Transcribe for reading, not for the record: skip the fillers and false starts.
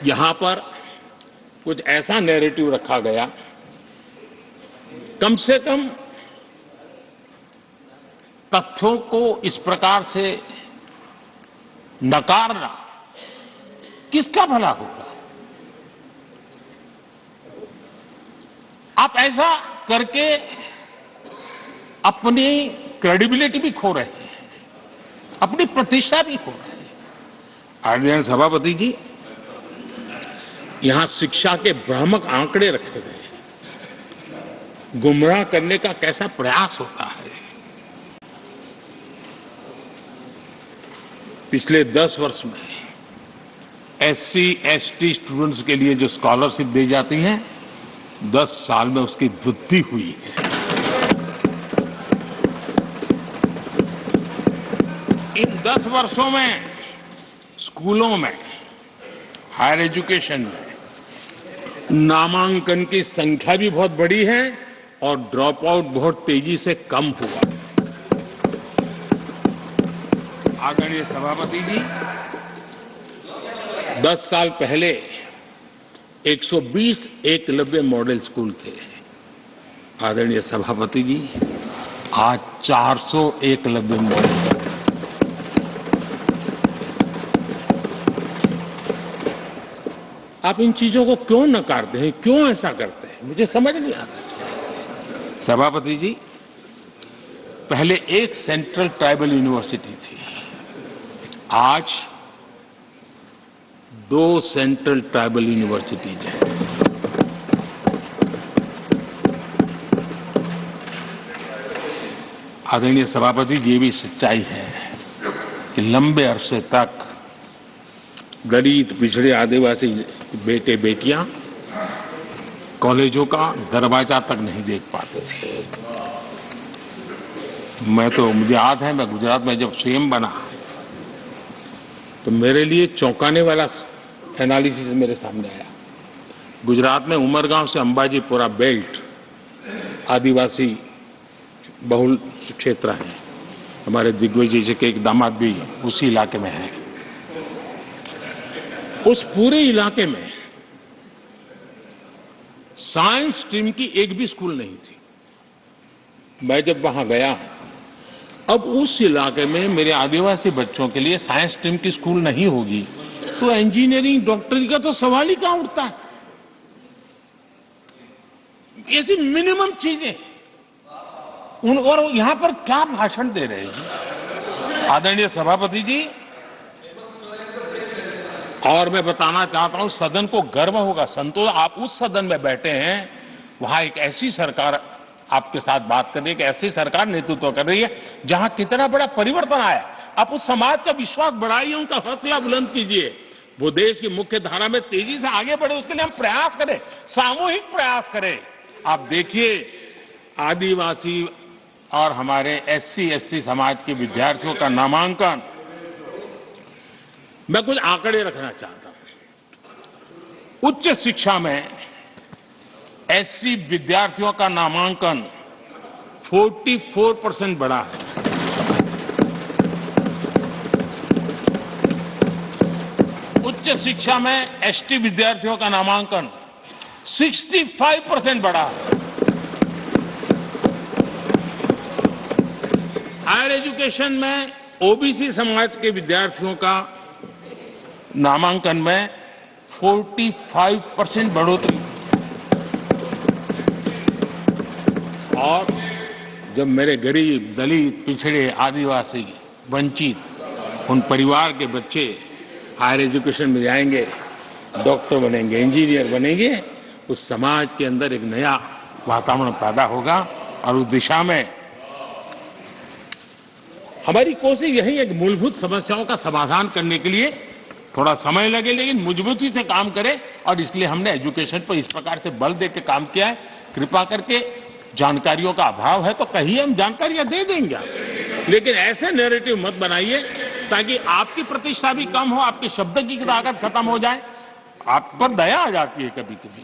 यहां पर कुछ ऐसा नैरेटिव रखा गया, कम से कम तथ्यों को इस प्रकार से नकारना किसका भला होगा? आप ऐसा करके अपनी क्रेडिबिलिटी भी खो रहे हैं, अपनी प्रतिष्ठा भी खो रहे हैं। आदरणीय सभापति जी, यहां शिक्षा के भ्रामक आंकड़े रखे गए, गुमराह करने का कैसा प्रयास होता है। पिछले 10 वर्ष में SC ST स्टूडेंट्स के लिए जो स्कॉलरशिप दी जाती है, 10 साल में उसकी वृद्धि हुई है। इन 10 वर्षों में स्कूलों में, हायर एजुकेशन में नामांकन की संख्या भी बहुत बड़ी है और ड्रॉप आउट बहुत तेजी से कम हुआ। आदरणीय सभापति जी, 10 साल पहले 120 एकलव्य मॉडल स्कूल थे। आदरणीय सभापति जी, आज 400 एकलव्य मॉडल। आप इन चीजों को क्यों नकारते हैं, क्यों ऐसा करते हैं, मुझे समझ नहीं आता। सभापति जी, पहले एक सेंट्रल ट्राइबल यूनिवर्सिटी थी, आज 2 सेंट्रल ट्राइबल यूनिवर्सिटीज हैं। आदरणीय सभापति जी, ये भी सच्चाई है कि लंबे अरसे तक दलित, पिछड़े, आदिवासी बेटे बेटियां कॉलेजों का दरवाजा तक नहीं देख पाते थे। मुझे याद है, मैं गुजरात में जब सीएम बना तो मेरे लिए चौंकाने वाला एनालिसिस मेरे सामने आया। गुजरात में उमरगांव से अंबाजीपुरा बेल्ट आदिवासी बहुल क्षेत्र है। हमारे दिग्विजय जी के एक दामाद भी उसी इलाके में है। उस पूरे इलाके में साइंस स्ट्रीम की एक भी स्कूल नहीं थी। मैं जब वहां गया, अब उस इलाके में मेरे आदिवासी बच्चों के लिए साइंस स्ट्रीम की स्कूल नहीं होगी तो इंजीनियरिंग, डॉक्टरी का तो सवाल ही कहां उठता है। ऐसी मिनिमम चीजें और यहां पर क्या भाषण दे रहे हैं जी आदरणीय सभापति जी। और मैं बताना चाहता हूं, सदन को गर्व होगा, संतोष, आप उस सदन में बैठे हैं, वहां एक ऐसी सरकार आपके साथ बात कर रही है कि ऐसी सरकार नेतृत्व कर रही है जहां कितना बड़ा परिवर्तन आया। आप उस समाज का विश्वास बढ़ाइए, उनका हौसला बुलंद कीजिए, वो देश की मुख्य धारा में तेजी से आगे बढ़े, उसके लिए हम प्रयास करें, सामूहिक प्रयास करें। आप देखिए, आदिवासी और हमारे SC ST समाज के विद्यार्थियों का नामांकन, मैं कुछ आंकड़े रखना चाहता हूं। उच्च शिक्षा में SC विद्यार्थियों का नामांकन 44% बढ़ा है। उच्च शिक्षा में ST विद्यार्थियों का नामांकन 65% बढ़ा है। हायर एजुकेशन में OBC समाज के विद्यार्थियों का नामांकन में 45% बढ़ोतरी। और जब मेरे गरीब, दलित, पिछड़े, आदिवासी, वंचित उन परिवार के बच्चे हायर एजुकेशन में जाएंगे, डॉक्टर बनेंगे, इंजीनियर बनेंगे, उस समाज के अंदर एक नया वातावरण पैदा होगा। और उस दिशा में हमारी कोशिश यही है कि मूलभूत समस्याओं का समाधान करने के लिए थोड़ा समय लगे लेकिन मजबूती से काम करें। और इसलिए हमने एजुकेशन पर इस प्रकार से बल देकर काम किया है। कृपा करके, जानकारियों का अभाव है तो कहीं हम जानकारियां दे देंगे, लेकिन ऐसे नैरेटिव मत बनाइए ताकि आपकी प्रतिष्ठा भी कम हो, आपके शब्द की ताकत खत्म हो जाए। आप पर दया आ जाती है कभी कभी।